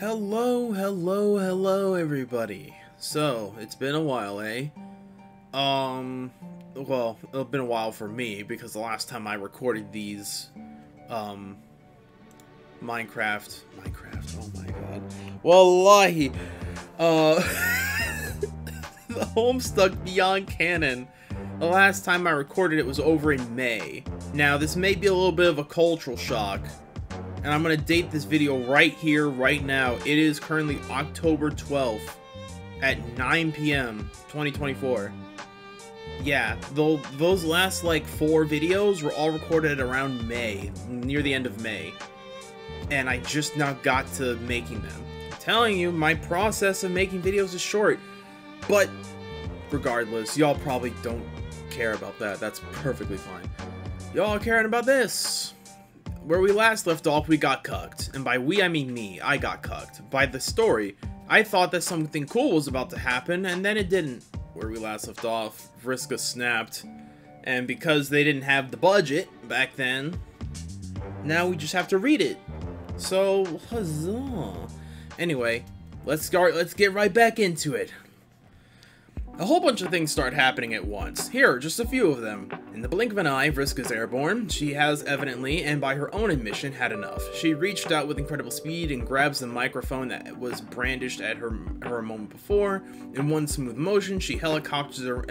Hello, everybody. So, it's been a while, eh? Well, it's been a while for me, because the last time I recorded these, Minecraft, oh my god. Wallahi! The Homestuck Beyond Canon. The last time I recorded it was over in May. Now, this may be a little bit of a cultural shock, and I'm gonna date this video right here, right now. It is currently October 12th at 9 p.m. 2024. Yeah, those last like 4 videos were all recorded around May, near the end of May. And I just now got to making them. I'm telling you, my process of making videos is short. But regardless, y'all probably don't care about that. That's perfectly fine. Y'all are caring about this. Where we last left off, we got cucked. And by we, I mean me. I got cucked. By the story, I thought that something cool was about to happen, and then it didn't. Where we last left off, Vriska snapped. And because they didn't have the budget back then, now we just have to read it. So, huzzah. Anyway, let's get right back into it. A whole bunch of things start happening at once. Here are just a few of them. In the blink of an eye, Vriska's airborne. She has evidently, and by her own admission, had enough. She reached out with incredible speed and grabs the microphone that was brandished at her a moment before. In one smooth motion, she helicopters her,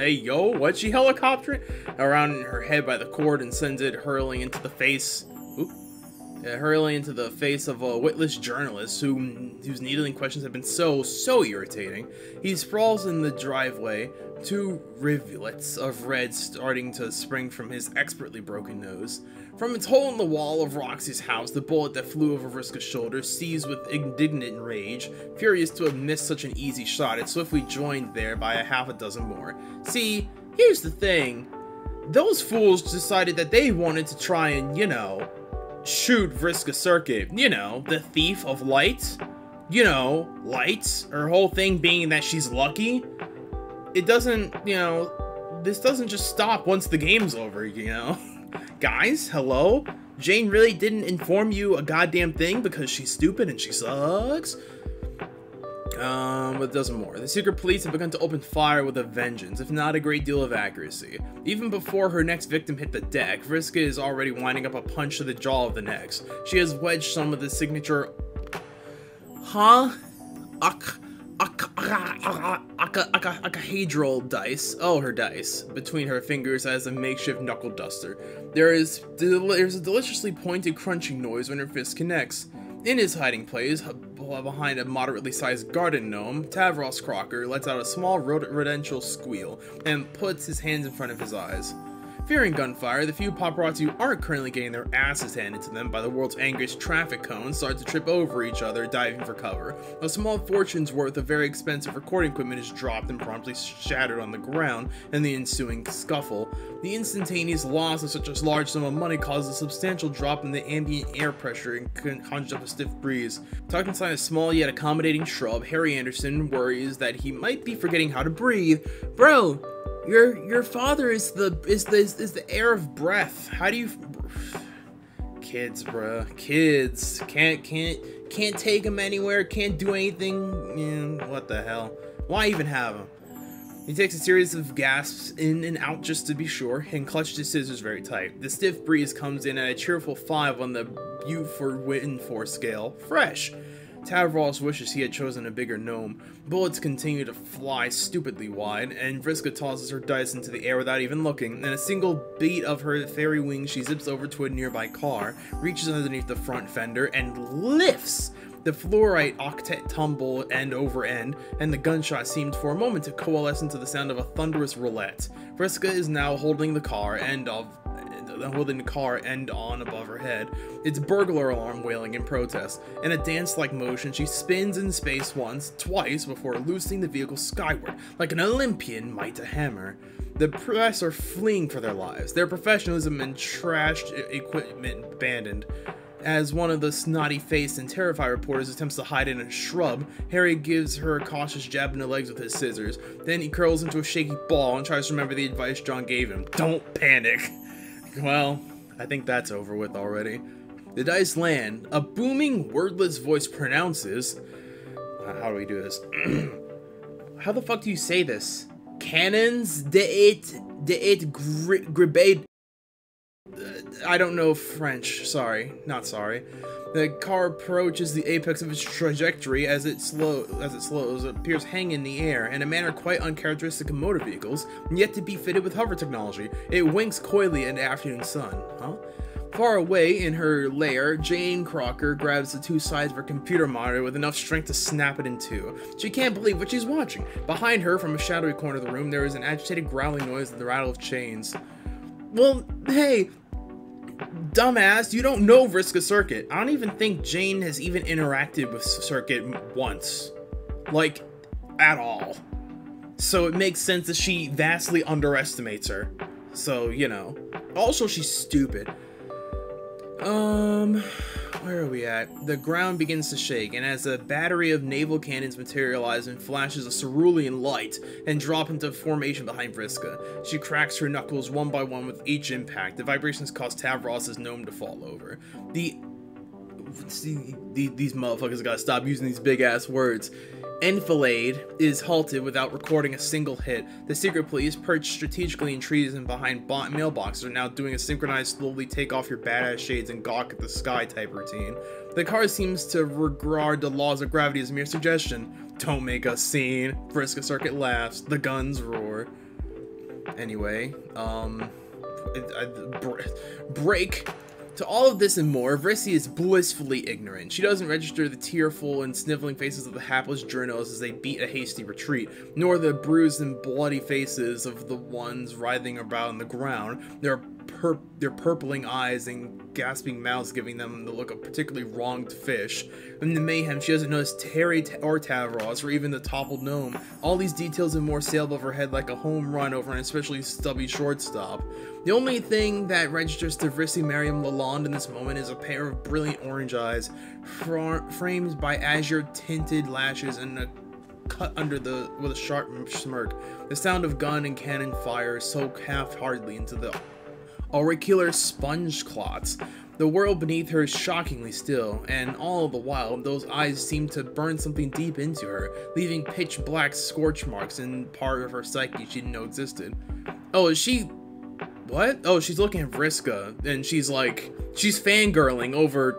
what's she helicoptering? Around in her head by the cord and sends it hurling into the face of a witless journalist whose needling questions have been so irritating. He sprawls in the driveway, 2 rivulets of red starting to spring from his expertly broken nose. From its hole in the wall of Roxy's house, the bullet that flew over Vriska's shoulder seized with indignant rage. Furious to have missed such an easy shot, it swiftly joined there by a half a dozen more. See, here's the thing. Those fools decided that they wanted to try and, shoot Vriska Circuit, the thief of light, lights, her whole thing being that she's lucky. It doesn't, this doesn't just stop once the game's over, Guys, hello? Jane really didn't inform you a goddamn thing because she's stupid and she sucks? But it doesn't more. The secret police have begun to open fire with a vengeance, if not a great deal of accuracy. Even before her next victim hit the deck, Vriska is already winding up a punch to the jaw of the next. She has wedged some of the signature octahedral dice, her dice, between her fingers as a makeshift knuckle duster. There's a deliciously pointed crunching noise when her fist connects. In his hiding place, behind a moderately sized garden gnome, Tavros Crocker lets out a small rodential squeal and puts his hands in front of his eyes. Fearing gunfire, the few paparazzi who aren't currently getting their asses handed to them by the world's angriest traffic cones start to trip over each other, diving for cover. A small fortune's worth of very expensive recording equipment is dropped and promptly shattered on the ground in the ensuing scuffle. The instantaneous loss of such a large sum of money caused a substantial drop in the ambient air pressure and conjured up a stiff breeze. Tucked inside a small yet accommodating shrub, Harry Anderson worries that he might be forgetting how to breathe. Bro! Your father is the air of breath. How do you... Kids, bruh. Kids. Can't take them anywhere. Can't do anything. What the hell? Why even have them? He takes a series of gasps in and out just to be sure, and clutched his scissors very tight. The stiff breeze comes in at a cheerful 5 on the Buford-Winforth scale. Fresh! Tavros wishes he had chosen a bigger gnome. Bullets continue to fly stupidly wide, and Vriska tosses her dice into the air without even looking. In a single beat of her fairy wings, she zips over to a nearby car, reaches underneath the front fender, and lifts! The fluorite octet tumble end over end, and the gunshot seemed for a moment to coalesce into the sound of a thunderous roulette. Vriska is now holding the car end on above her head, its burglar alarm wailing in protest. In a dance-like motion, she spins in space once, twice, before loosening the vehicle skyward, like an Olympian might a hammer. The press are fleeing for their lives, their professionalism and trashed equipment abandoned. As one of the snotty-faced and terrified reporters attempts to hide in a shrub, Harry gives her a cautious jab in the legs with his scissors. Then he curls into a shaky ball and tries to remember the advice John gave him. Don't panic. Well, I think that's over with already. The dice land. A booming, wordless voice pronounces, How do we do this? How the fuck do you say this? Cannons de it gribade. I don't know French. Sorry, not sorry. The car approaches the apex of its trajectory as it slows. It appears hanging in the air in a manner quite uncharacteristic of motor vehicles, and yet to be fitted with hover technology. It winks coyly at the afternoon sun. Huh? Far away in her lair, Jane Crocker grabs the two sides of her computer monitor with enough strength to snap it in two. She can't believe what she's watching. Behind her, from a shadowy corner of the room, there is an agitated growling noise and the rattle of chains. Well, hey, dumbass, you don't know Vriska Circuit. I don't even think Jane has even interacted with Circuit once. Like, at all. So it makes sense that she vastly underestimates her. So, you know. Also, she's stupid. Where are we at? The ground begins to shake, and as a battery of naval cannons materialize and flashes a cerulean light and drop into formation behind Vriska, she cracks her knuckles one by one with each impact. The vibrations cause Tavros's gnome to fall over. These motherfuckers gotta stop using these big ass words. Enfilade is halted without recording a single hit. The secret police, perched strategically in trees and behind mailboxes, are now doing a synchronized slowly take off your badass shades and gawk at the sky type routine. The car seems to regard the laws of gravity as a mere suggestion. Don't make a scene. Vriska Circuit laughs. The guns roar. Anyway, break. To all of this and more, Vriska is blissfully ignorant. She doesn't register the tearful and sniveling faces of the hapless journos as they beat a hasty retreat, nor the bruised and bloody faces of the ones writhing about on the ground, their purpling eyes and gasping mouths giving them the look of particularly wronged fish. In the mayhem, she doesn't notice Terry or Tavros or even the toppled gnome. All these details and more sail above her head like a home run over an especially stubby shortstop. The only thing that registers to Vriska Mariam Lalonde in this moment is a pair of brilliant orange eyes, framed by azure-tinted lashes and a cut under with a sharp smirk. The sound of gun and cannon fire soak half-heartedly into the auricular sponge clots. The world beneath her is shockingly still, and all the while, those eyes seem to burn something deep into her, leaving pitch-black scorch marks in part of her psyche she didn't know existed. Oh, is she... What? Oh, she's looking at Vriska, and she's fangirling over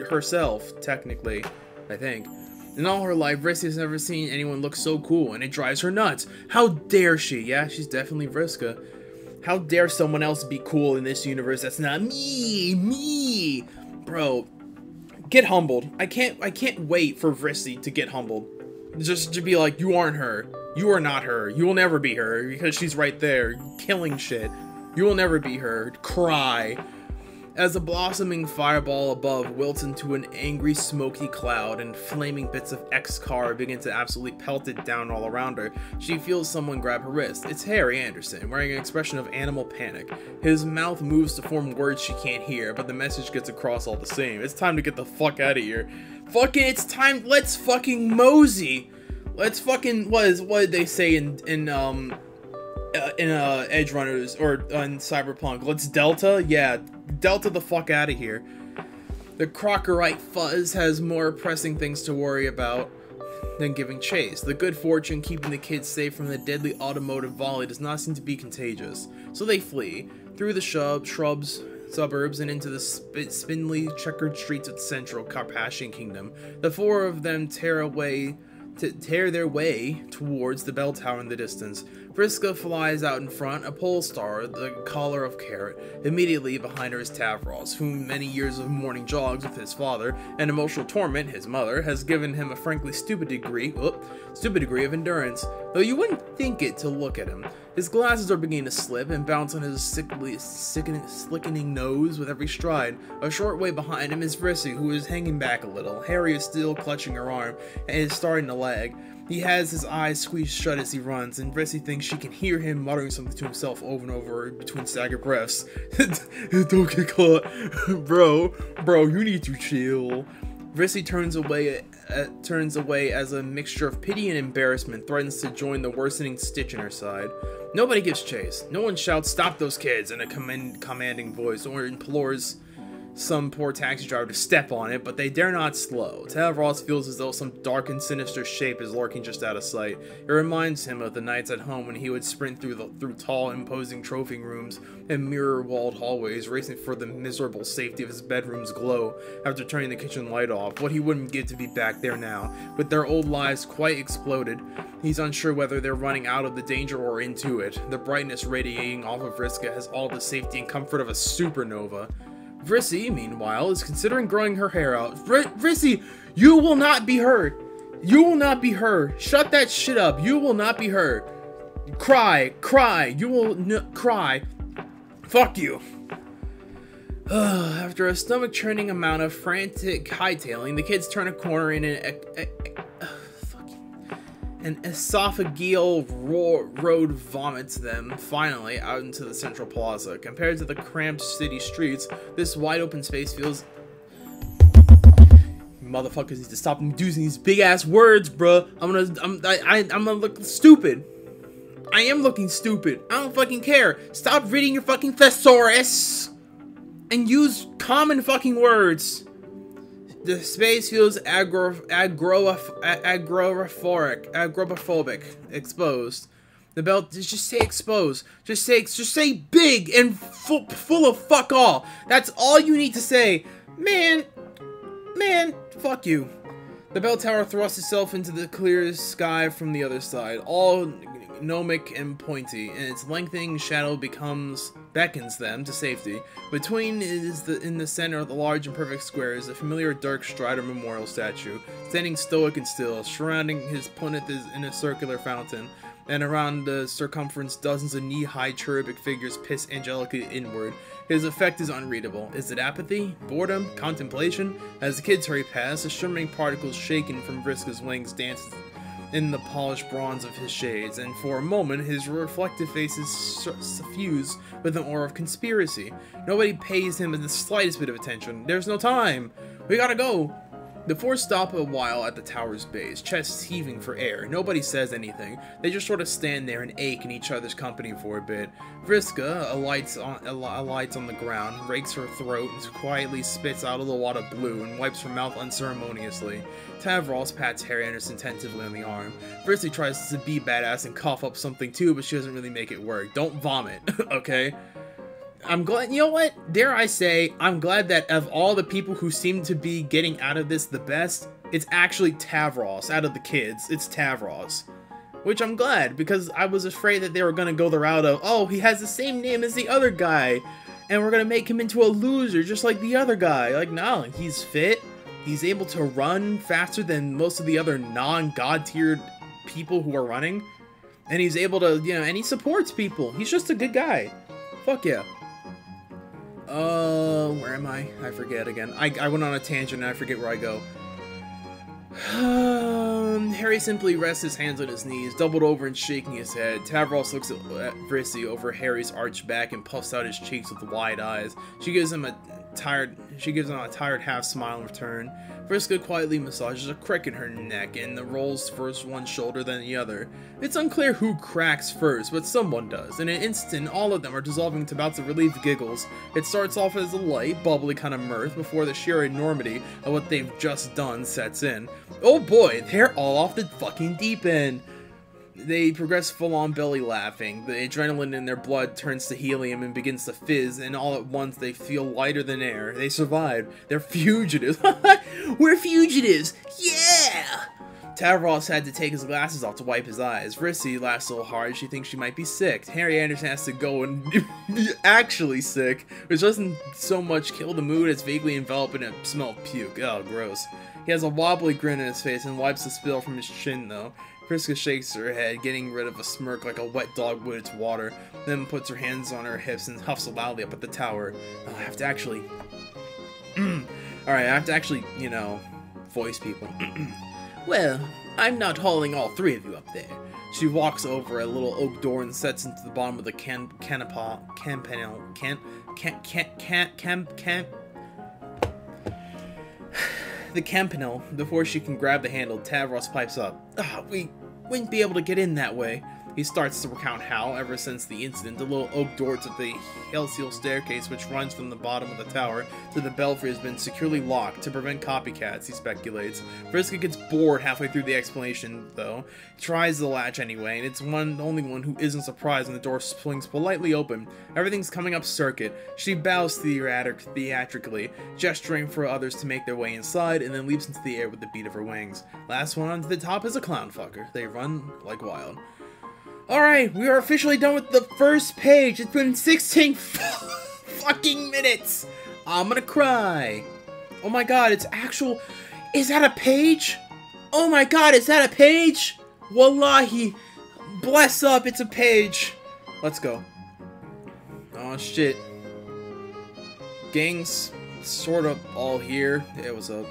herself, technically, I think. In all her life, Vriska's never seen anyone look so cool, and it drives her nuts. How dare she? Yeah, she's definitely Vriska. How dare someone else be cool in this universe that's not me? Bro, get humbled. I can't wait for Vriska to get humbled. Just to be like, you aren't her. You are not her. You will never be her, because she's right there, killing shit. You will never be her. Cry. As a blossoming fireball above wilts into an angry smoky cloud and flaming bits of X-Car begin to absolutely pelt it down all around her, she feels someone grab her wrist. It's Harry Anderson, wearing an expression of animal panic. His mouth moves to form words she can't hear, but the message gets across all the same. It's time to get the fuck out of here. Fucking, it's time, let's fucking mosey. Let's fucking, what did they say in Edge Runners, or in Cyberpunk? Let's Delta? Yeah, Delta the fuck out of here. The Crockerite fuzz has more pressing things to worry about than giving chase. The good fortune keeping the kids safe from the deadly automotive volley does not seem to be contagious. So they flee, through the shrubs, suburbs, and into the spindly checkered streets of the central Carpathian kingdom. The four of them tear their way towards the bell tower in the distance. Vriska flies out in front, a pole star, the collar of carrot. Immediately behind her is Tavros, whom many years of morning jogs with his father and emotional torment, his mother, has given him a frankly stupid degree of endurance, though you wouldn't think it to look at him. His glasses are beginning to slip and bounce on his sickening nose with every stride. A short way behind him is Vriska, who is hanging back a little. Harry is still clutching her arm and is starting to lag. He has his eyes squeezed shut as he runs, and Vriska thinks she can hear him muttering something to himself over and over between staggered breaths. Don't get caught. Bro, you need to chill. Vriska turns away as a mixture of pity and embarrassment threatens to join the worsening stitch in her side. Nobody gives chase. No one shouts, "Stop those kids," in a commanding voice, or implores some poor taxi driver to step on it, but they dare not slow. Tavros feels as though some dark and sinister shape is lurking just out of sight. It reminds him of the nights at home when he would sprint through tall, imposing trophy rooms and mirror-walled hallways, racing for the miserable safety of his bedroom's glow after turning the kitchen light off. What he wouldn't give to be back there now, with their old lives quite exploded. He's unsure whether they're running out of the danger or into it. The brightness radiating off of Vriska has all the safety and comfort of a supernova. Vrissy, meanwhile, is considering growing her hair out. Vrissy, you will not be hurt. You will not be hurt. Shut that shit up. You will not be hurt. Cry. You will cry. Fuck you. After a stomach-churning amount of frantic hightailing, the kids turn a corner in an esophageal road vomits them, finally, out into the central plaza. Compared to the cramped city streets, this wide-open space feels... Motherfuckers need to stop using these big-ass words, bruh. I'm gonna look stupid. I am looking stupid. I don't fucking care. Stop reading your fucking thesaurus and use common fucking words. The space feels agoraphobic, exposed. The belt, just say exposed. Just say big and full of fuck all. That's all you need to say. Man, fuck you. The bell tower thrusts itself into the clear sky from the other side, all gnomic and pointy, and its lengthening shadow beckons them to safety. Between in the center of the large and perfect square is a familiar Dirk Strider memorial statue, standing stoic and still. Surrounding his punnet is in a circular fountain, and around the circumference dozens of knee-high cherubic figures piss angelically inward. His effect is unreadable. Is it apathy? Boredom? Contemplation? As the kids hurry past, the shimmering particles shaken from Vriska's wings dance in the polished bronze of his shades, and for a moment his reflective face is suffused with an aura of conspiracy. Nobody pays him the slightest bit of attention. There's no time! We gotta go! The four stop a while at the tower's base, chests heaving for air. Nobody says anything. They just sort of stand there and ache in each other's company for a bit. Vriska alights on the ground, rakes her throat, and quietly spits out a little wad of blue and wipes her mouth unceremoniously. Tavros pats Harry Anderson tentatively on the arm. Vrissy tries to be badass and cough up something too, but she doesn't really make it work. Don't vomit, okay? I'm glad, you know what? Dare I say, I'm glad that of all the people who seem to be getting out of this the best, it's actually Tavros. Out of the kids, it's Tavros. Which I'm glad, because I was afraid that they were going to go the route of, oh, he has the same name as the other guy, and we're going to make him into a loser just like the other guy. Like, no, he's fit. He's able to run faster than most of the other non-god tiered people who are running. And he's able to, you know, and he supports people. He's just a good guy. Fuck yeah. Where am I? I forget again. I went on a tangent and I forget where I go. Harry simply rests his hands on his knees, doubled over and shaking his head. Tavros looks at Vrissy over Harry's arched back and puffs out his cheeks with wide eyes. She gives him a tired half smile in return. Vriska quietly massages a crick in her neck and rolls first one shoulder then the other. It's unclear who cracks first, but someone does. In an instant, all of them are dissolving into bouts of relieved giggles. It starts off as a light, bubbly kind of mirth before the sheer enormity of what they've just done sets in. Oh boy, they're all off the fucking deep end. They progress full-on belly laughing. The adrenaline in their blood turns to helium and begins to fizz, and all at once they feel lighter than air. They survived. They're fugitives. We're fugitives! Yeah! Tavros had to take his glasses off to wipe his eyes. Vrissy laughs so hard she thinks she might be sick. Harry Anderson has to go and be actually sick, which doesn't so much kill the mood as vaguely envelop in a smell of puke. Oh, gross. He has a wobbly grin on his face and wipes the spill from his chin, though. Vriska shakes her head, getting rid of a smirk like a wet dog would its water, then puts her hands on her hips and huffs loudly up at the tower. Oh, I have to actually... Alright, I have to actually, you know, voice people. Well, I'm not hauling all three of you up there. She walks over a little oak door and sets into the bottom of the the campanile. Before she can grab the handle, Tavros pipes up. We wouldn't be able to get in that way. He starts to recount how, ever since the incident, the little oak door to the Hellseal staircase which runs from the bottom of the tower to the belfry has been securely locked to prevent copycats, he speculates. Vriska gets bored halfway through the explanation, though. Tries the latch anyway, and it's the only one who isn't surprised when the door swings politely open. Everything's coming up circuit. She bows theatrically, gesturing for others to make their way inside, and then leaps into the air with the beat of her wings. Last one onto the top is a clown fucker. They run like wild. Alright, we are officially done with the first page. It's been 16 fucking minutes. I'm gonna cry. Oh my god, it's actual... Is that a page? Oh my god, is that a page? Wallahi. Bless up, it's a page. Let's go. Oh shit. Gang's sort of all here. It was a...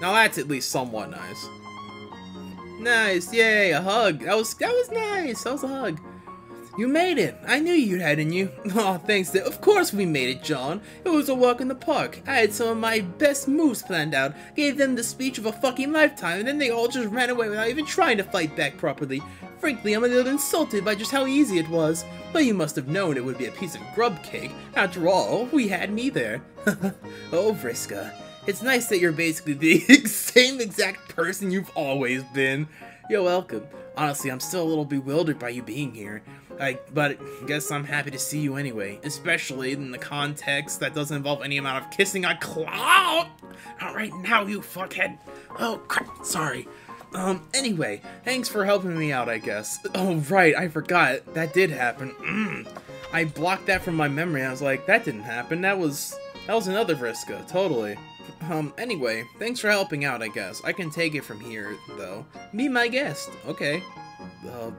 Now that's at least somewhat nice. Nice, yay, a hug. That was nice. That was a hug. You made it. I knew you had in you. Oh, thanks. Of course we made it, John. It was a walk in the park. I had some of my best moves planned out, gave them the speech of a fucking lifetime, and then they all just ran away without even trying to fight back properly. Frankly, I'm a little insulted by just how easy it was. But you must have known it would be a piece of grub cake. After all, we had me there. Oh, Vriska. It's nice that you're basically the same exact person you've always been. You're welcome. Honestly, I'm still a little bewildered by you being here. But I guess I'm happy to see you anyway. Especially in the context that doesn't involve any amount of kissing a clown. Not right now, you fuckhead. Oh, crap. Sorry. Anyway, thanks for helping me out, I guess. Oh, right. I forgot. That did happen. I blocked that from my memory. I was like, that didn't happen. That was another Vriska. Totally. Anyway, thanks for helping out, I guess. I can take it from here, though. Be my guest. Okay. If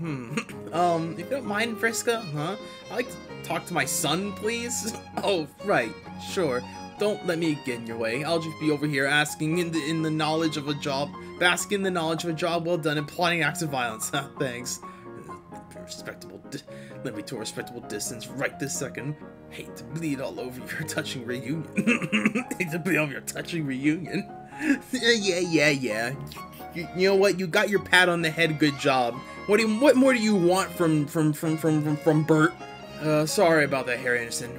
you don't mind, Vriska, huh? I'd like to talk to my son, please? Oh, right. Sure. Don't let me get in your way. I'll just be over here asking in the knowledge of a job, basking in the knowledge of a job well done and plotting acts of violence. Thanks. Let me to a respectable distance right this second. Hate to bleed all over your touching reunion. Hate to bleed over your touching reunion. Yeah. You know what? You got your pat on the head. Good job. What more do you want from Bert? Sorry about that, Harry Anderson.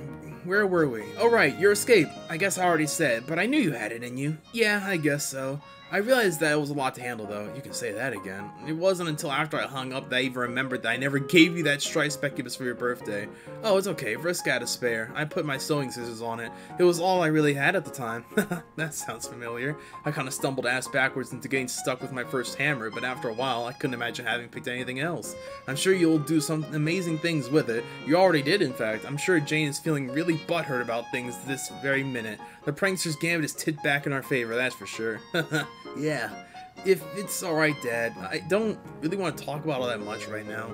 Where were we? Oh right, your escape. I guess I already said, but I knew you had it in you. Yeah, I guess so. I realized that it was a lot to handle, though. You can say that again. It wasn't until after I hung up that I even remembered that I never gave you that stripe specubus for your birthday. Oh, it's okay. Vriska had a spare. I put my sewing scissors on it. It was all I really had at the time. That sounds familiar. I kind of stumbled ass backwards into getting stuck with my first hammer, but after a while, I couldn't imagine having picked anything else. I'm sure you'll do some amazing things with it. You already did, in fact. I'm sure Jane is feeling really butthurt about things this very minute. The prankster's gambit is tit back in our favor, that's for sure. Yeah, if it's alright, Dad. I don't really want to talk about all that much right now.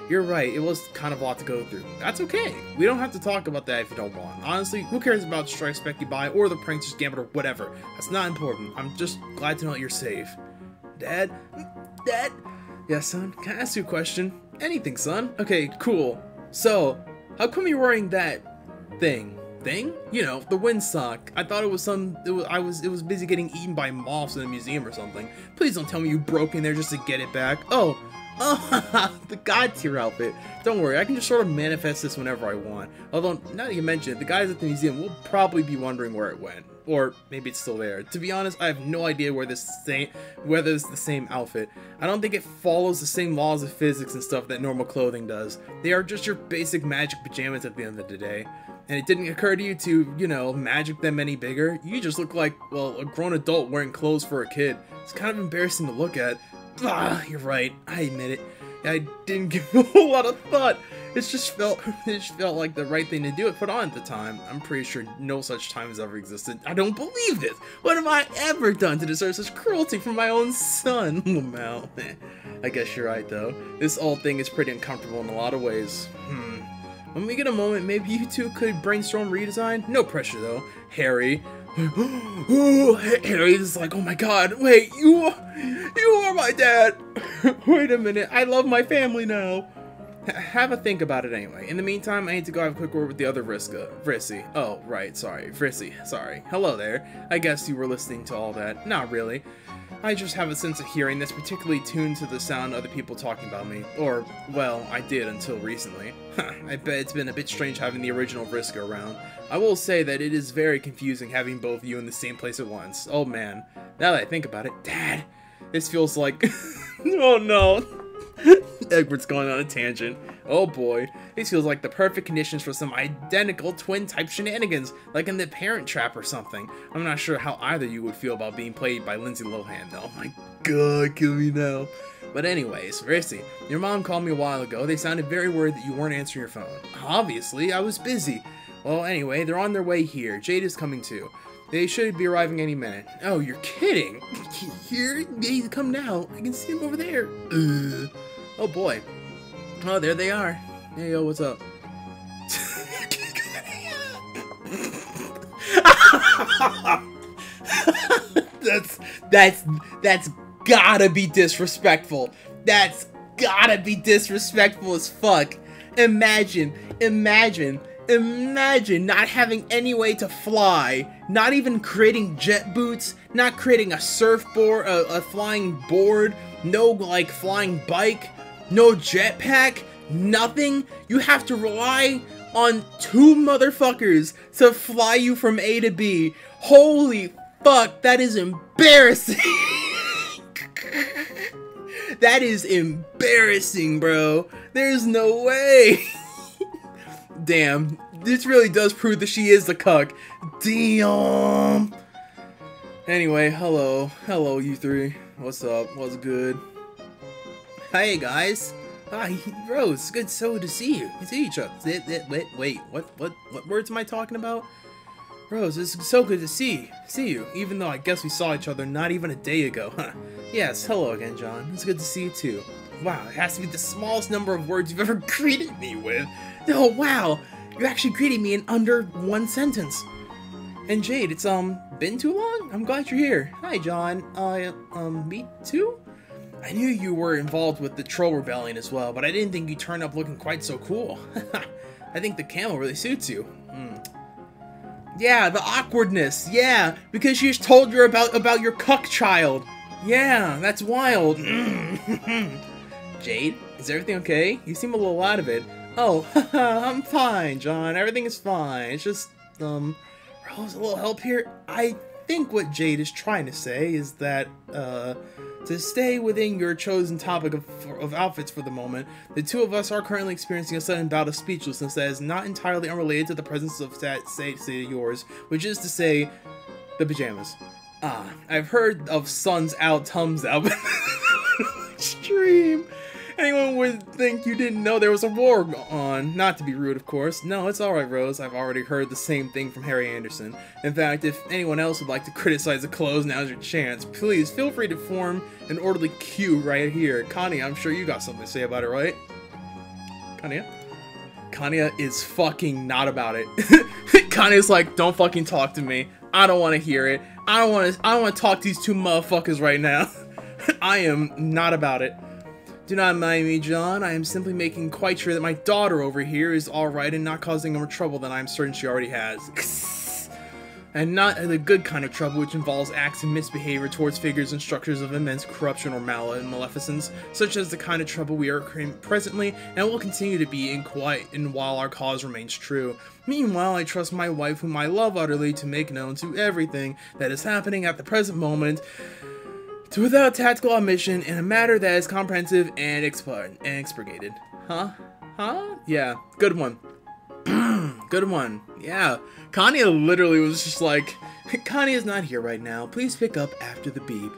You're right, it was kind of a lot to go through. That's okay. We don't have to talk about that if you don't want. Honestly, who cares about Strike Specubi or the Prankster's Gambit or whatever? That's not important. I'm just glad to know that you're safe. Dad? Dad? Yeah, son? Can I ask you a question? Anything, son. Okay, cool. So, how come you're wearing that thing? You know, the windsock. I thought it was it was busy getting eaten by moths in the museum or something. Please don't tell me you broke in there just to get it back. Oh, the god tier outfit. Don't worry, I can just sort of manifest this whenever I want. Although, now that you mention it, the guys at the museum will probably be wondering where it went. Or maybe it's still there. To be honest, I have no idea whether it's the same outfit. I don't think it follows the same laws of physics and stuff that normal clothing does. They are just your basic magic pajamas at the end of the day. And it didn't occur to you to, you know, magic them any bigger. You just look like, well, a grown adult wearing clothes for a kid. It's kind of embarrassing to look at. You're right. I admit it. I didn't give a whole lot of thought. It just felt like the right thing to do. It put on at the time. I'm pretty sure no such time has ever existed. I don't believe this. What have I ever done to deserve such cruelty from my own son? Lamau. I guess you're right, though. This old thing is pretty uncomfortable in a lot of ways. When we get a moment, maybe you two could brainstorm redesign? No pressure, though. Harry. Harry is like, oh my god, wait, you are my dad. Wait a minute, I love my family now. Have a think about it anyway. In the meantime, I need to go have a quick word with the other Vrissy. Oh, right, sorry. Vrissy, sorry. Hello there. I guess you were listening to all that. Not really. I just have a sense of hearing that's particularly tuned to the sound of other people talking about me. Or, well, I did until recently. I bet it's been a bit strange having the original Vriska around. I will say that it is very confusing having both of you in the same place at once. Oh man, now that I think about it, Dad, this feels like... oh no. Egbert's going on a tangent. Oh boy, this feels like the perfect conditions for some identical twin-type shenanigans, like in The Parent Trap or something. I'm not sure how either you would feel about being played by Lindsay Lohan, though. My god, kill me now. But anyways, Risky, your mom called me a while ago. They sounded very worried that you weren't answering your phone. Obviously, I was busy. Well, anyway, they're on their way here. Jade is coming too. They should be arriving any minute. Oh, you're kidding? Here? They come now. I can see them over there. Oh boy. Oh, there they are. Hey, yo, what's up? That's gotta be disrespectful. That's gotta be disrespectful as fuck. Imagine not having any way to fly, not even creating jet boots, not creating a surfboard, a flying board, no like flying bike, no jetpack, nothing. You have to rely on two motherfuckers to fly you from A to B. Holy fuck, that is embarrassing. That is embarrassing, bro. There's no way. Damn, this really does prove that she is the cuck. Damn. Anyway, hello, you three. What's up? What's good? Hey guys. Hi, Rose. Good to see you. We see each other. Wait, what words am I talking about? Rose, it's so good to see you. Even though I guess we saw each other not even a day ago, huh? Yes, hello again, John. It's good to see you too. Wow, it has to be the smallest number of words you've ever greeted me with. Oh wow, you actually greeted me in under one sentence. And Jade, it's been too long? I'm glad you're here. Hi, John. Me too? I knew you were involved with the Troll Rebellion as well, but I didn't think you turned up looking quite so cool. I think the camel really suits you. Yeah, the awkwardness. Yeah, because she just told you about your cuck child. Yeah, that's wild. Jade, is everything okay? You seem a little out of it. Oh, I'm fine, John. Everything is fine. It's just, Rose, a little help here? I think what Jade is trying to say is that, to stay within your chosen topic of outfits for the moment, the two of us are currently experiencing a sudden bout of speechlessness that is not entirely unrelated to the presence of that state of yours, which is to say, the pajamas. I've heard of suns out, tums out, extreme. Anyone would think you didn't know there was a war on. Not to be rude, of course. No, it's alright, Rose. I've already heard the same thing from Harry Anderson. In fact, if anyone else would like to criticize the clothes, now's your chance. Please, feel free to form an orderly queue right here. Kanaya, I'm sure you got something to say about it, right? Kanaya? Kanaya is fucking not about it. Kanaya's like, don't fucking talk to me. I don't want to hear it. I don't want to talk to these two motherfuckers right now. I am not about it. Do not mind me, John. I am simply making quite sure that my daughter over here is alright and not causing more trouble than I am certain she already has. And not the good kind of trouble which involves acts and misbehavior towards figures and structures of immense corruption or maleficence, such as the kind of trouble we are in presently and will continue to be in quiet and while our cause remains true. Meanwhile, I trust my wife, whom I love utterly, to make known to everything that is happening at the present moment, without tactical omission, in a matter that is comprehensive and expurgated. Huh? Yeah, good one. Good one. Yeah. Kanaya literally was just like, Kanya's not here right now. Please pick up after the beep.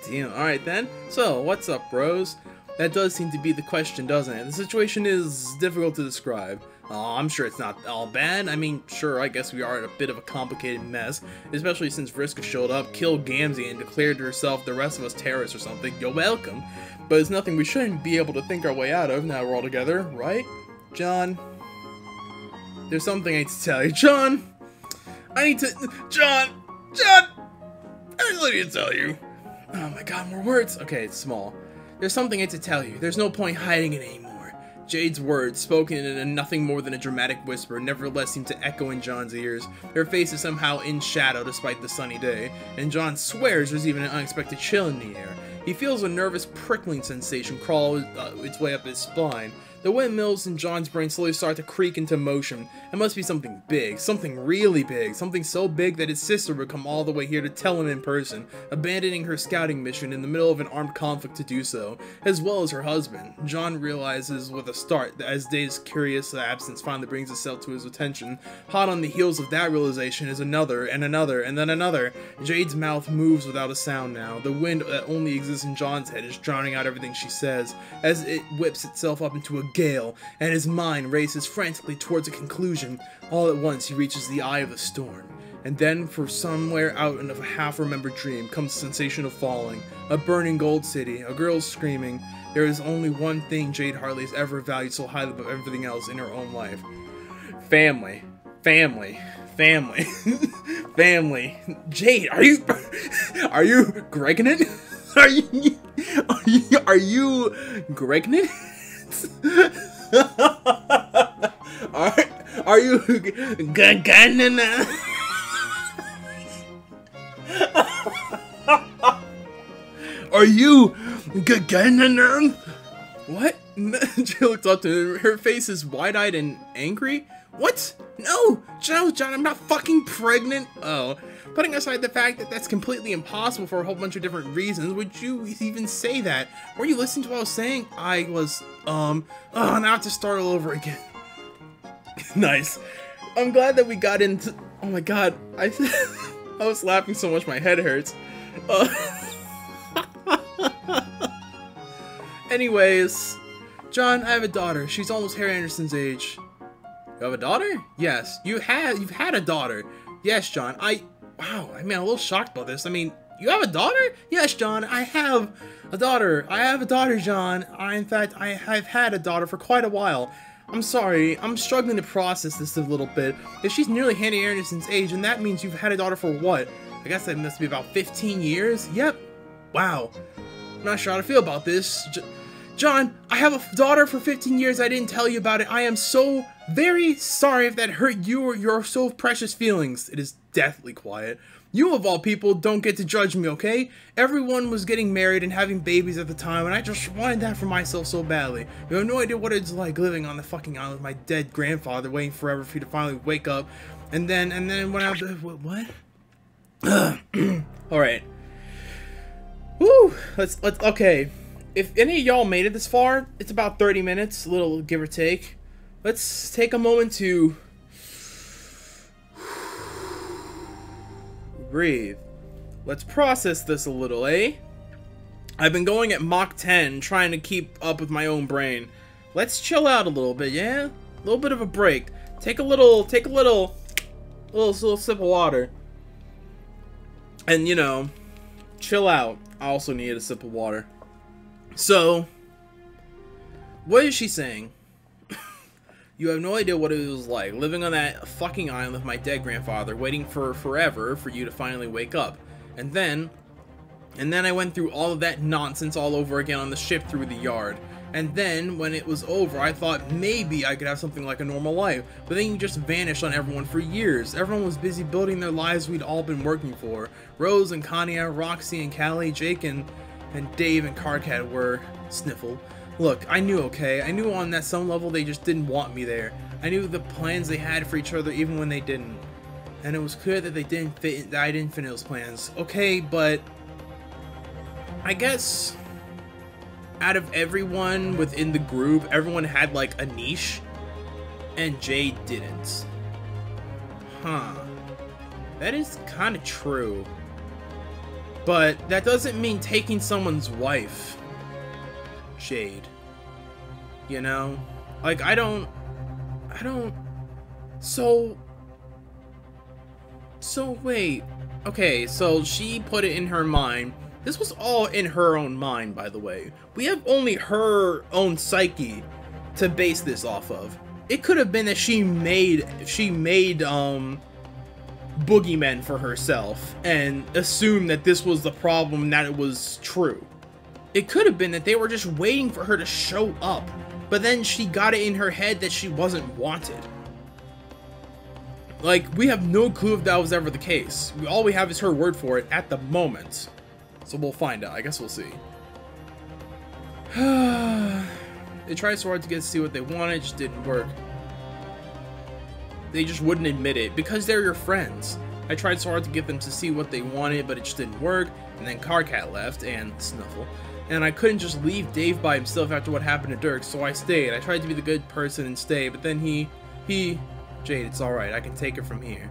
Damn. Alright then. So, what's up, bros? That does seem to be the question, doesn't it? The situation is difficult to describe. I'm sure it's not all bad. I mean, sure, I guess we are in a bit of a complicated mess, especially since Vriska showed up, killed Gamzee, and declared herself the rest of us terrorists or something. You're welcome. But it's nothing we shouldn't be able to think our way out of now we're all together, right? John? There's something I need to tell you. John! John! I need to tell you. Oh my god, more words. Okay, it's small. There's something I need to tell you. There's no point hiding it anymore. Jade's words, spoken in a nothing more than a dramatic whisper, nevertheless seemed to echo in John's ears. Her face is somehow in shadow despite the sunny day, and John swears there's even an unexpected chill in the air. He feels a nervous prickling sensation crawl its way up his spine. The windmills in John's brain slowly start to creak into motion. It must be something big, something really big, something so big that his sister would come all the way here to tell him in person, abandoning her scouting mission in the middle of an armed conflict to do so, as well as her husband. John realizes with a start that as Dave's curious absence finally brings itself to his attention, hot on the heels of that realization is another, and another, and then another. Jade's mouth moves without a sound now. The wind that only exists in John's head is drowning out everything she says, as it whips itself up into a gale, and his mind races frantically towards a conclusion. All at once he reaches the eye of the storm, and then from somewhere out in a half-remembered dream comes the sensation of falling. A burning gold city, a girl screaming. There is only one thing Jade Hartley has ever valued so highly above everything else in her own life. Family. Family. Family. Family. Jade, are you pregnant? Are you pregnant? Are you gonna? Are you gonna? What? She looks up to him. Her face is wide-eyed and angry. What? No, John, I'm not fucking pregnant. Oh, putting aside the fact that that's completely impossible for a whole bunch of different reasons, would you even say that? Were you listening to what I was saying? I was, now I have to start all over again. Nice. I'm glad that we got into, oh my god, I was laughing so much my head hurts. Anyways, John, I have a daughter. She's almost Harry Anderson's age. You have a daughter? Yes. You've had a daughter. Yes, John. Wow, I mean, I'm a little shocked about this. I mean, you have a daughter? Yes, John, I have a daughter. I have a daughter, John. In fact, I have had a daughter for quite a while. I'm sorry, I'm struggling to process this a little bit. If she's nearly Harry Anderson's age, and that means you've had a daughter for what? I guess that must be about 15 years? Yep. Wow. I'm not sure how to feel about this. John, I have a daughter for 15 years. I didn't tell you about it. I am so very sorry if that hurt you or your so precious feelings. It is deathly quiet. You, of all people, don't get to judge me, okay? Everyone was getting married and having babies at the time, and I just wanted that for myself so badly. You have no idea what it's like living on the fucking island with my dead grandfather, waiting forever for you to finally wake up, and then when I was, what? Alright. Woo! Let's, okay. If any of y'all made it this far, it's about 30 minutes, a little give or take. Let's take a moment to breathe. Let's process this a little, eh? I've been going at Mach 10, trying to keep up with my own brain. Let's chill out a little bit, yeah? A little bit of a break. Take a little sip of water. And, you know, chill out. I also needed a sip of water. So, what is she saying? You have no idea what it was like, living on that fucking island with my dead grandfather, waiting for forever for you to finally wake up. And then I went through all of that nonsense all over again on the ship through the yard. And then, when it was over, I thought maybe I could have something like a normal life. But then you just vanished on everyone for years. Everyone was busy building their lives we'd all been working for. Rose and Kanaya, Roxy and Callie, Jake and Dave and Carcat were sniffle. Look, I knew, okay? I knew on that some level they just didn't want me there. I knew the plans they had for each other even when they didn't. And it was clear that they didn't fit, that I didn't fit in those plans. Okay, but I guess out of everyone within the group, everyone had like a niche, and Jade didn't. Huh. That is kind of true. But that doesn't mean taking someone's wife, Jade. You know? Like, I don't... So wait. Okay, so she put it in her mind. This was all in her own mind, by the way. We have only her own psyche to base this off of. It could have been that she made boogeymen for herself and assumed that this was the problem and that it was true. It could have been that they were just waiting for her to show up. but then she got it in her head that she wasn't wanted. Like, we have no clue if that was ever the case. All we have is her word for it at the moment. So we'll find out. I guess we'll see. They tried so hard to get to see what they wanted, it just didn't work. They just wouldn't admit it, because they're your friends. I tried so hard to get them to see what they wanted, but it just didn't work. And then Carcat left, and Snuffle. And I couldn't just leave Dave by himself after what happened to Dirk, so I stayed. I tried to be the good person and stay, but then Jade, it's alright, I can take it from here.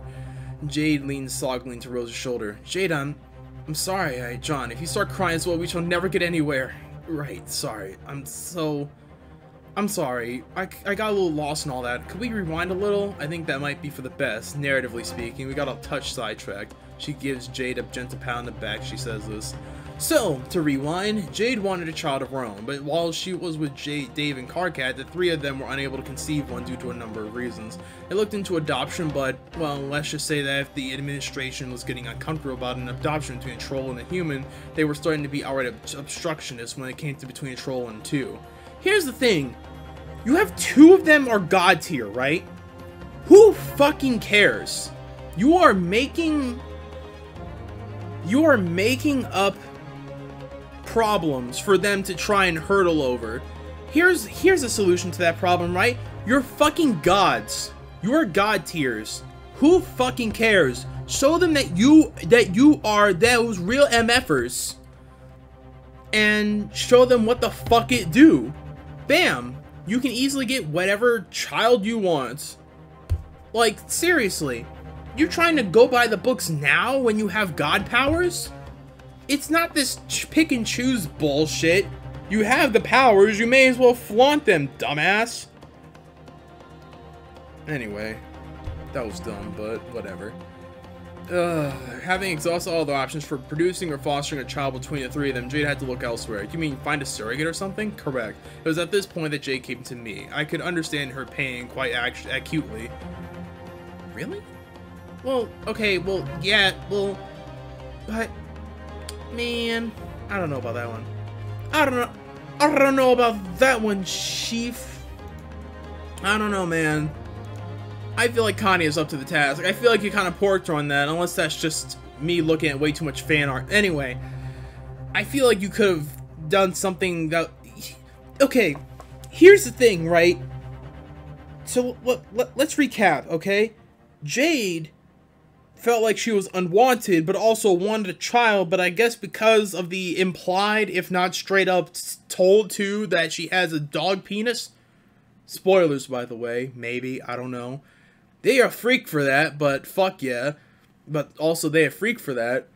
Jade leans soggily into Rose's shoulder. Jade, I'm sorry, John, if you start crying as well, we shall never get anywhere. Right, sorry. I'm sorry. I got a little lost in all that. Could we rewind a little? I think that might be for the best, narratively speaking. We got a touch sidetracked. She gives Jade a gentle pat on the back. She says this. So, to rewind, Jade wanted a child of her own, but while she was with Dave and Carcat, the three of them were unable to conceive one due to a number of reasons. They looked into adoption, but, well, let's just say that if the administration was getting uncomfortable about an adoption between a troll and a human, they were starting to be outright obstructionists when it came to between a troll and two. Here's the thing. You have two of them are god tier, right? Who fucking cares? You are making up problems for them to try and hurdle over. Here's a solution to that problem, right? You're fucking gods. You are god tiers. Who fucking cares? Show them that you are those real MFers. And show them what the fuck it do. Bam. You can easily get whatever child you want. Like, seriously. You're trying to go by the books now when you have god powers? It's not this pick and choose bullshit. You have the powers, you may as well flaunt them, dumbass. Anyway, that was dumb, but whatever. Having exhausted all the options for producing or fostering a child between the three of them, Jade had to look elsewhere. You mean find a surrogate or something? Correct. It was at this point that Jade came to me. I could understand her pain quite acutely. Really? Well, okay, well, yeah, well, but, man, I don't know about that one. I don't know about that one, Chief. I don't know, man. I feel like Kanaya is up to the task. I feel like you kind of porked her on that, unless that's just me looking at way too much fan art. Anyway, I feel like you could have done something that... Okay, here's the thing, right? So, let's recap, okay? Jade felt like she was unwanted, but also wanted a child, but I guess because of the implied, if not straight up told to, that she has a dog penis. Spoilers, by the way, maybe, I don't know. They are a freak for that, but fuck yeah. But also they a freak for that.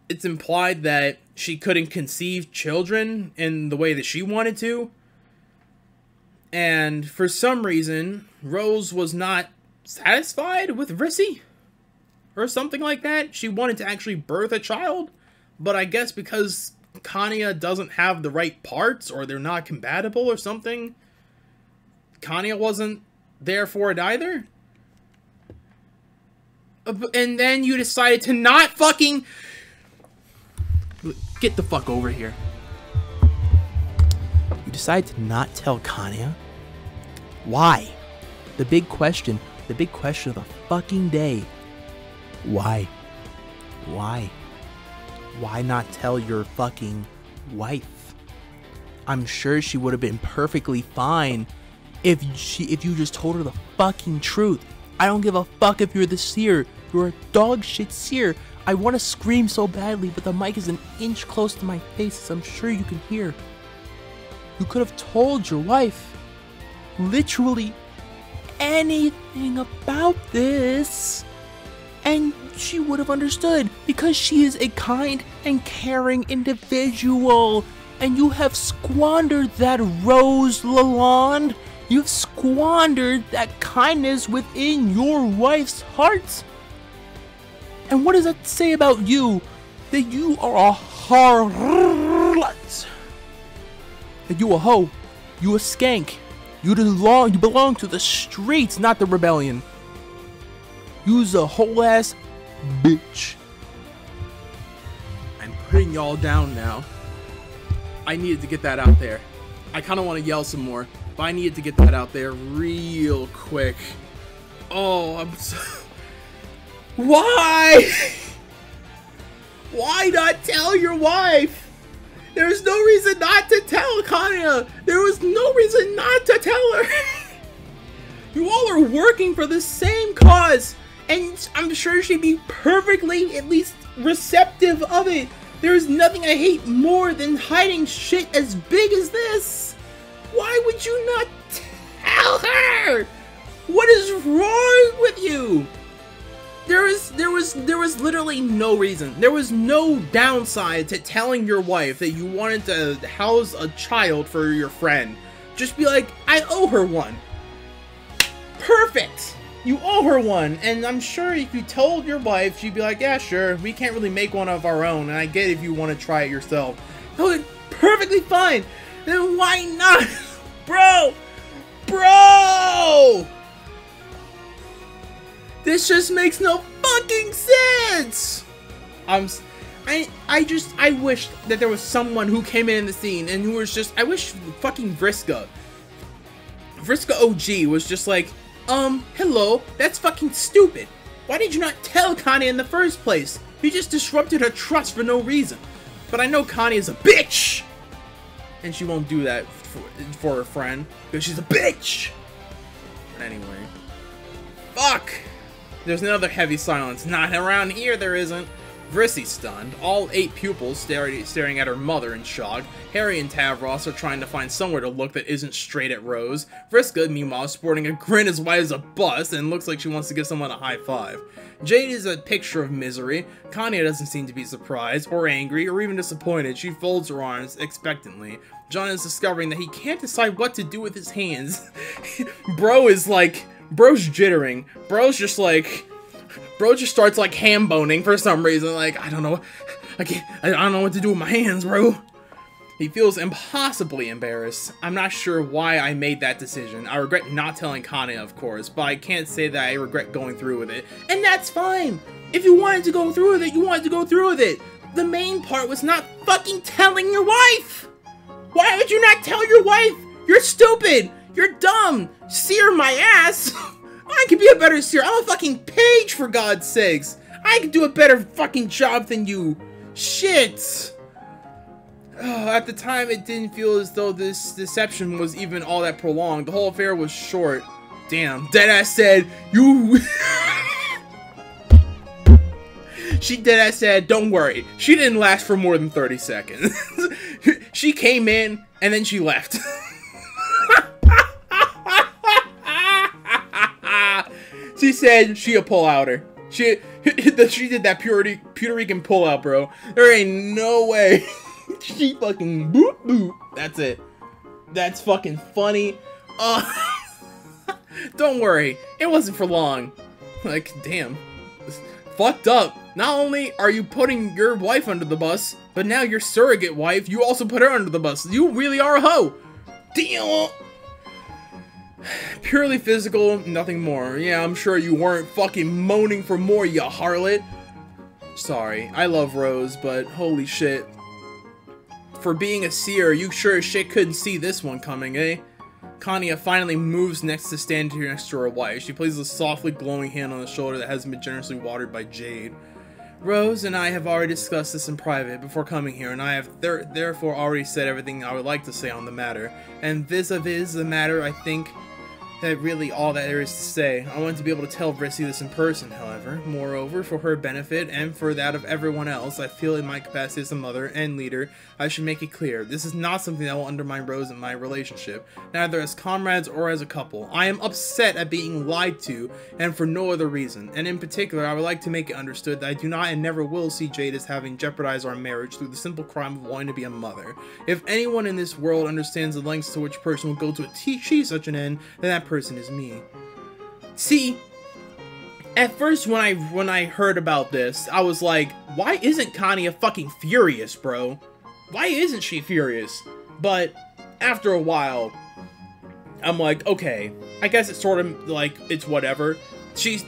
It's implied that she couldn't conceive children in the way that she wanted to. And for some reason, Rose was not satisfied with Vriska or something like that. She wanted to actually birth a child, but I guess because Kanaya doesn't have the right parts or they're not compatible or something, Kanaya wasn't there for it either. And then you decided to not fucking get the fuck over here. You decided to not tell Kanaya? Why? The big question of the fucking day. Why? Why? Why not tell your fucking wife? I'm sure she would have been perfectly fine if you just told her the fucking truth. I don't give a fuck if you're the seer. You're a dog shit seer. I want to scream so badly, but the mic is an inch close to my face, as I'm sure you can hear. You could have told your wife literally anything about this, and she would have understood, because she is a kind and caring individual. And you have squandered that, Rose Lalonde. You've squandered that kindness within your wife's heart. And what does that say about you? That you are a harlot. That you a hoe. You a skank. You belong to the streets, not the rebellion. You's a whole ass bitch. I'm putting y'all down now. I needed to get that out there. I kind of want to yell some more, but I needed to get that out there real quick. Oh, I'm so... Why? Why not tell your wife? There's no reason not to tell Kanaya. There was no reason not to tell her. You all are working for the same cause, and I'm sure she'd be perfectly, at least, receptive of it. There's nothing I hate more than hiding shit as big as this. Why would you not tell her? What is wrong with you? There was literally no reason. There was no downside to telling your wife that you wanted to house a child for your friend. Just be like, I owe her one. Perfect. You owe her one, and I'm sure if you told your wife, she'd be like, yeah, sure, we can't really make one of our own, and I get if you want to try it yourself. Oh, perfectly fine. Then why not? Bro! This just makes no fucking sense! I wish that there was someone who came in the scene and who was just, I wish fucking Vriska OG was just like, hello, that's fucking stupid. Why did you not tell Kanaya in the first place? You just disrupted her trust for no reason. But I know Kanaya is a bitch! And she won't do that for her friend, because she's a bitch! But anyway. Fuck! There's another heavy silence. Not around here, there isn't. Vriska's stunned, all 8 pupils staring at her mother in shock. Harry and Tavros are trying to find somewhere to look that isn't straight at Rose. Vriska, meanwhile, is sporting a grin as wide as a bus and looks like she wants to give someone a high five. Jade is a picture of misery. Kanaya doesn't seem to be surprised, or angry, or even disappointed. She folds her arms expectantly. John is discovering that he can't decide what to do with his hands. Bro's jittering. Bro just starts like ham boning for some reason. Like, I don't know what to do with my hands, bro. He feels impossibly embarrassed. I'm not sure why I made that decision. I regret not telling Kanaya, of course, but I can't say that I regret going through with it. And that's fine. If you wanted to go through with it, you wanted to go through with it. The main part was not fucking telling your wife. Why would you not tell your wife? You're stupid. You're dumb. Seer my ass. I could be a better seer. I'm a fucking page, for God's sakes. I could do a better fucking job than you. Shit. At the time, it didn't feel as though this deception was even all that prolonged. The whole affair was short. Damn. Deadass said, you... She deadass said, don't worry. She didn't last for more than 30 seconds. She came in, and then she left. She said she'll pull out her. She did that Puerto Rican pull out, bro. There ain't no way. She fucking boop boop. That's it. That's fucking funny. Don't worry. It wasn't for long. Like, damn. It's fucked up. Not only are you putting your wife under the bus, but now your surrogate wife, you also put her under the bus. You really are a hoe. Damn. Purely physical, nothing more. Yeah, I'm sure you weren't fucking moaning for more, you harlot. Sorry, I love Rose, but holy shit. For being a seer, you sure as shit couldn't see this one coming, eh? Kanaya finally moves next to her wife. She places a softly glowing hand on the shoulder that hasn't been generously watered by Jade. Rose and I have already discussed this in private before coming here, and I have therefore already said everything I would like to say on the matter. And vis-a-vis the matter, I think that really all that there is to say. I want to be able to tell Vriska this in person, however. Moreover, for her benefit and for that of everyone else, I feel in my capacity as a mother and leader, I should make it clear. This is not something that will undermine Rose and my relationship, neither as comrades or as a couple. I am upset at being lied to, and for no other reason. And in particular, I would like to make it understood that I do not and never will see Jade as having jeopardized our marriage through the simple crime of wanting to be a mother. If anyone in this world understands the lengths to which a person will go to achieve such an end, then that person is me. See, at first when I heard about this, I was like, why isn't Kanaya fucking furious, bro? Why isn't she furious? But after a while, I'm like, okay, I guess it's sort of like, it's whatever. She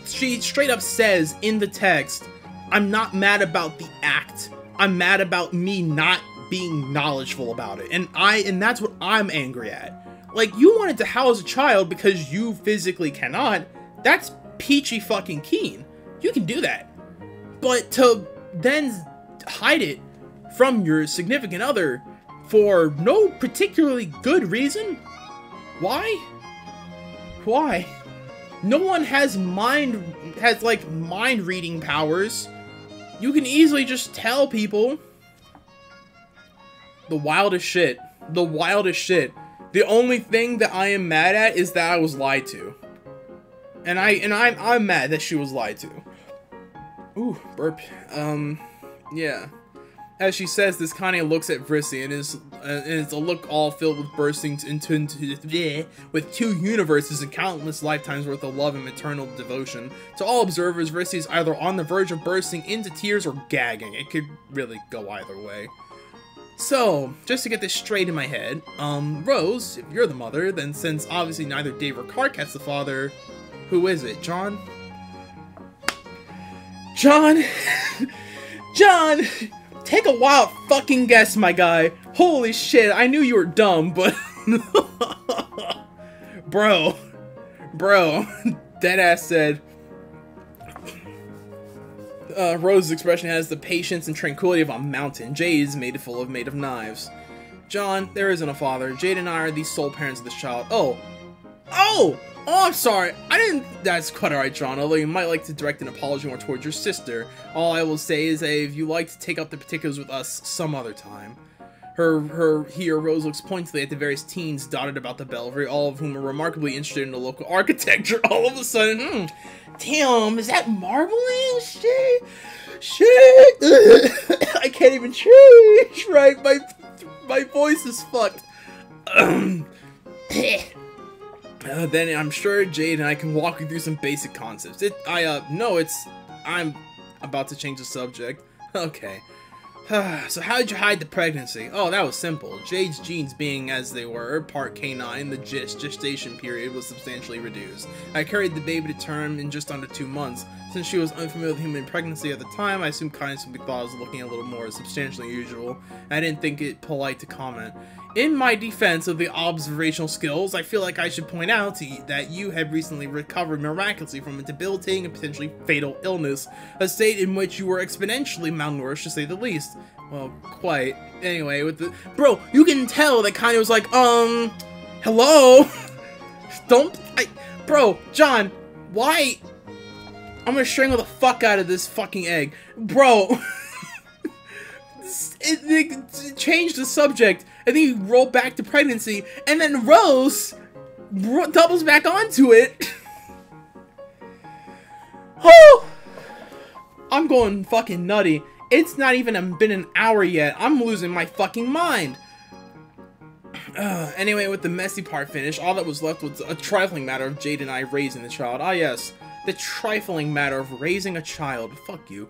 straight up says in the text, I'm not mad about the act. I'm mad about me not being knowledgeable about it. And that's what I'm angry at. Like, you wanted to house a child because you physically cannot. That's peachy fucking keen. You can do that. But to then hide it from your significant other for no particularly good reason? Why? Why? No one has mind reading powers. You can easily just tell people. The wildest shit. The wildest shit. The only thing that I am mad at is that I was lied to. And I'm mad that she was lied to. Ooh, burp. Yeah. As she says this, Kanaya looks at Vriska and it's a look all filled with bursting with 2 universes and countless lifetimes worth of love and maternal devotion. To all observers, Vriska is either on the verge of bursting into tears or gagging. It could really go either way. So, just to get this straight in my head, Rose, if you're the mother, then since obviously neither Dave or Karkat's the father, who is it? John? John! John! Take a wild fucking guess, my guy. Holy shit, I knew you were dumb, but... Bro. Deadass said... Rose's expression has the patience and tranquility of a mountain. Jade is made of knives. John, there isn't a father. Jade and I are the sole parents of this child. Oh, I'm sorry. I didn't... That's quite alright, John, although you might like to direct an apology more towards your sister. All I will say is that if you like to take up the particulars with us some other time. Here, Rose looks pointedly at the various teens dotted about the Belfry, all of whom are remarkably interested in the local architecture. All of a sudden, damn, is that marbling? Shit. I can't even change, right? My voice is fucked. Then I'm sure Jade and I can walk you through some basic concepts. I'm about to change the subject. Okay. So how did you hide the pregnancy? Oh, that was simple. Jade's genes being as they were, part canine, the gestation period was substantially reduced. I carried the baby to term in just under 2 months. Since she was unfamiliar with human pregnancy at the time, I assumed Kanaya simply thought I was looking a little more substantially usual. I didn't think it polite to comment. In my defense of the observational skills, I feel like I should point out to you that you have recently recovered miraculously from a debilitating and potentially fatal illness, a state in which you were exponentially malnourished to say the least. Well, quite. Anyway, bro, you can tell that Kanaya was like, hello? Bro, John, why? I'm gonna strangle the fuck out of this fucking egg. Bro. It changed the subject, and then you roll back to pregnancy, and then Rose doubles back onto it. Oh, I'm going fucking nutty. It's not even been an hour yet. I'm losing my fucking mind. Anyway, with the messy part finished, all that was left was a trifling matter of Jade and I raising the child. Ah yes, the trifling matter of raising a child. Fuck you.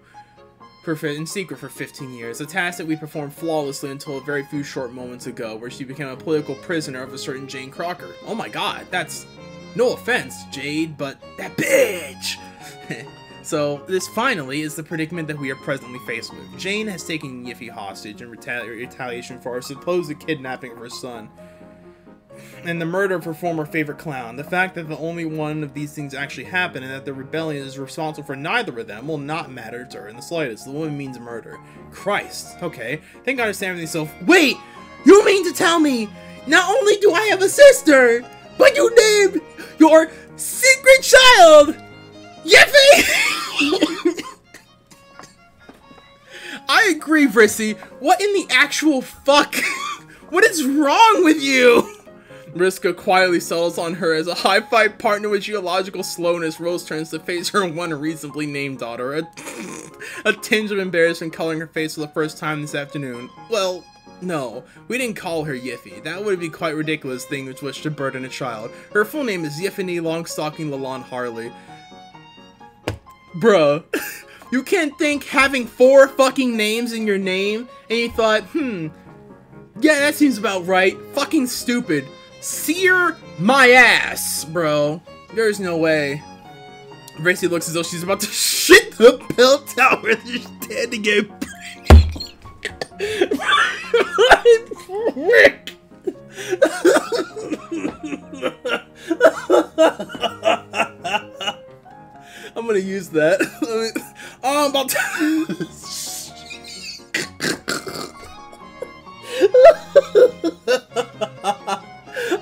In secret for 15 years, a task that we performed flawlessly until a very few short moments ago, where she became a political prisoner of a certain Jane Crocker. Oh my god, that's... No offense, Jade, but that bitch! So, this finally is the predicament that we are presently faced with. Jane has taken Yiffy hostage in retaliation for our supposed kidnapping of her son, and the murder of her former favorite clown. The fact that the only one of these things actually happened and that the rebellion is responsible for neither of them will not matter to her in the slightest. The woman means murder. Christ. Okay. Thank God I understand everything so... Wait! You mean to tell me, not only do I have a sister, but you named your secret child Yiffy? I agree, Vriska. What in the actual fuck? What is wrong with you? Vriska quietly settles on her as a high-five partner with geological slowness. Rose turns to face her one reasonably named daughter, a tinge of embarrassment coloring her face for the first time this afternoon. Well, no, we didn't call her Yiffy. That would be quite ridiculous thing with which to burden a child. Her full name is Yiffany Longstocking Lalonde Harley. Bruh, you can't think having 4 fucking names in your name and you thought, yeah, that seems about right. Fucking stupid. Sear my ass, bro. There's no way. Vriska looks as though she's about to shit the bell tower. She's dead to get Rick! I'm gonna use that. Oh, I'm about to...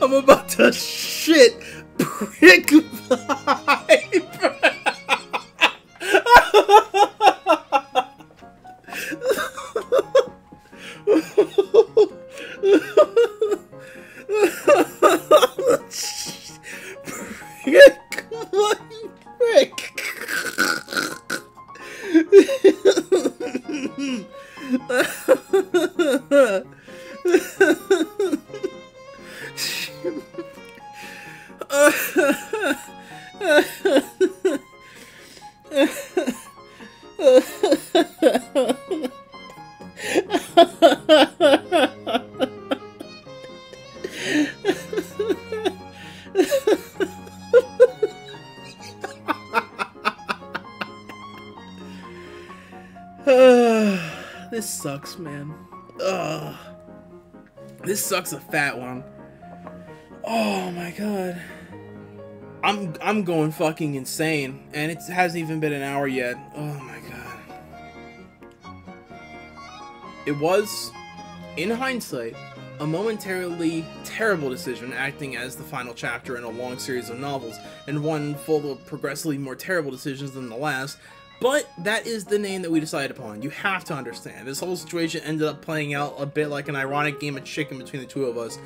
I'm about to shit prick vibe. This sucks, man. Ugh. This sucks a fat one. Oh my god. I'm going fucking insane, and it hasn't even been an hour yet. Oh my god. It was, in hindsight, a momentarily terrible decision acting as the final chapter in a long series of novels, and one full of progressively more terrible decisions than the last. But that is the name that we decided upon. You have to understand. This whole situation ended up playing out a bit like an ironic game of chicken between the two of us.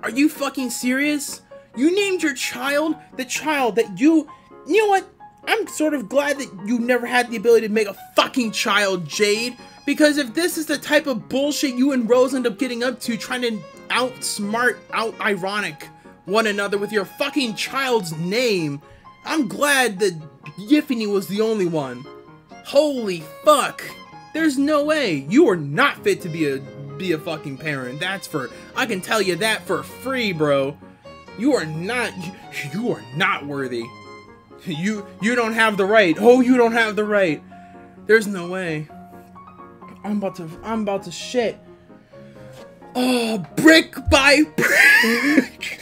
Are you fucking serious? You named your child the child that you know what? I'm sort of glad that you never had the ability to make a fucking child, Jade. Because if this is the type of bullshit you and Rose end up getting up to, trying to out-ironic one another with your fucking child's name, I'm glad that Yiffany was the only one. Holy fuck. There's no way. You are not fit to be a fucking parent. I can tell you that for free, bro. You are not worthy. You don't have the right. Oh, you don't have the right. There's no way. I'm about to shit. Oh, brick by brick.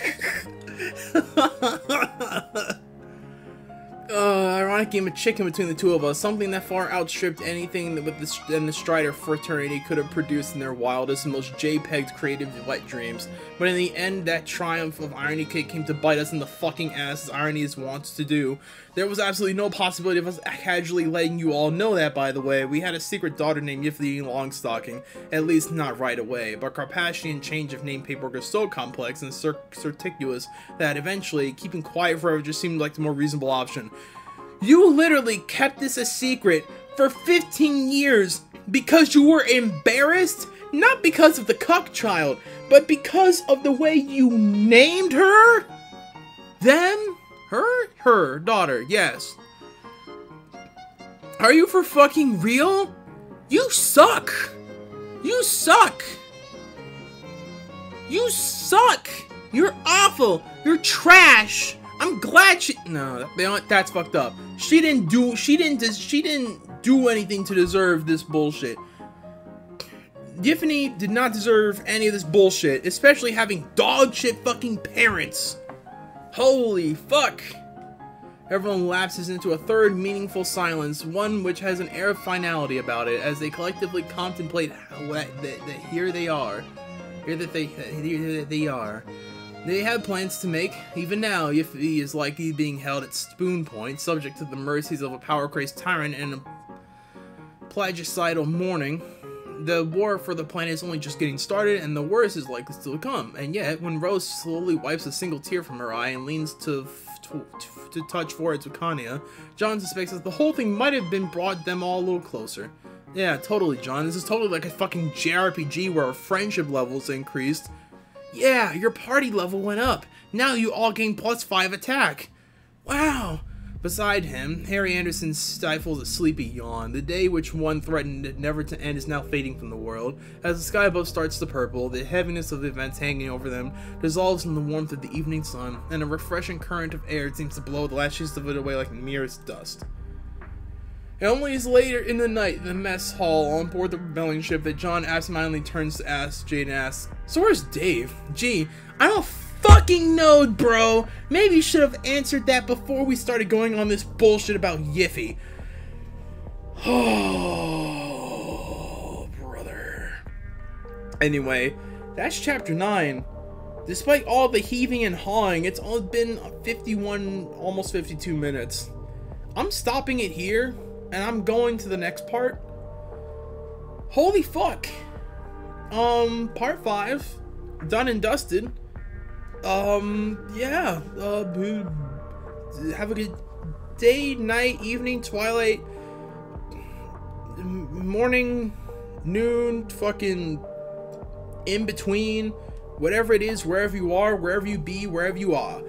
Ironic game of chicken between the two of us, something that far outstripped anything that the Strider fraternity could have produced in their wildest and most JPEG'd creative wet dreams. But in the end, that triumph of irony came to bite us in the fucking ass, as irony is wont to do. There was absolutely no possibility of us casually letting you all know that, by the way. We had a secret daughter named Yiffany Longstocking, at least not right away, but Carpathian change of name paperwork is so complex and circuitous that eventually, keeping quiet forever just seemed like the more reasonable option. You literally kept this a secret for 15 years because you were embarrassed? Not because of the cuck child, but because of the way you named her? Them? Her? Her daughter, yes. Are you for fucking real? You suck! You suck! You suck! You're awful! You're trash! I'm glad no, that's fucked up. She didn't do anything to deserve this bullshit. Yiffany did not deserve any of this bullshit, especially having dog shit fucking parents. Holy fuck. Everyone lapses into a third meaningful silence, one which has an air of finality about it, as they collectively contemplate that here they are. Here they are. They have plans to make. Even now, Yiffany is likely being held at spoon point, subject to the mercies of a power-crazed tyrant and a plagicidal mourning. The war for the planet is only just getting started, and the worst is likely still to come. And yet, when Rose slowly wipes a single tear from her eye and leans to touch foreheads with Kanaya, John suspects that the whole thing might have brought them all a little closer. Yeah, totally, John. This is totally like a fucking JRPG where our friendship levels increased. Yeah, your party level went up. Now you all gain +5 attack. Wow. Beside him, Harry Anderson stifles a sleepy yawn. The day which one threatened never to end is now fading from the world. As the sky above starts to purple, the heaviness of the events hanging over them dissolves in the warmth of the evening sun, and a refreshing current of air seems to blow the last traces of it away like merest dust. It only is later in the night in the mess hall on board the rebellion ship that John absentmindedly turns to ask Jade and asks, "So where's Dave?" Gee, I don't fucking know, bro. Maybe you should have answered that before we started going on this bullshit about Yiffy. Oh, brother. Anyway, that's chapter 9. Despite all the heaving and hawing, it's all been 51, almost 52 minutes. I'm stopping it here, and I'm going to the next part. Holy fuck. Part 5, done and dusted. Yeah, have a good day, night, evening, twilight, morning, noon, fucking in between, whatever it is, wherever you are, wherever you be, wherever you are.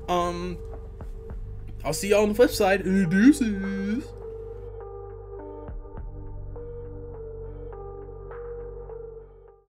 I'll see y'all on the flip side. Deuces.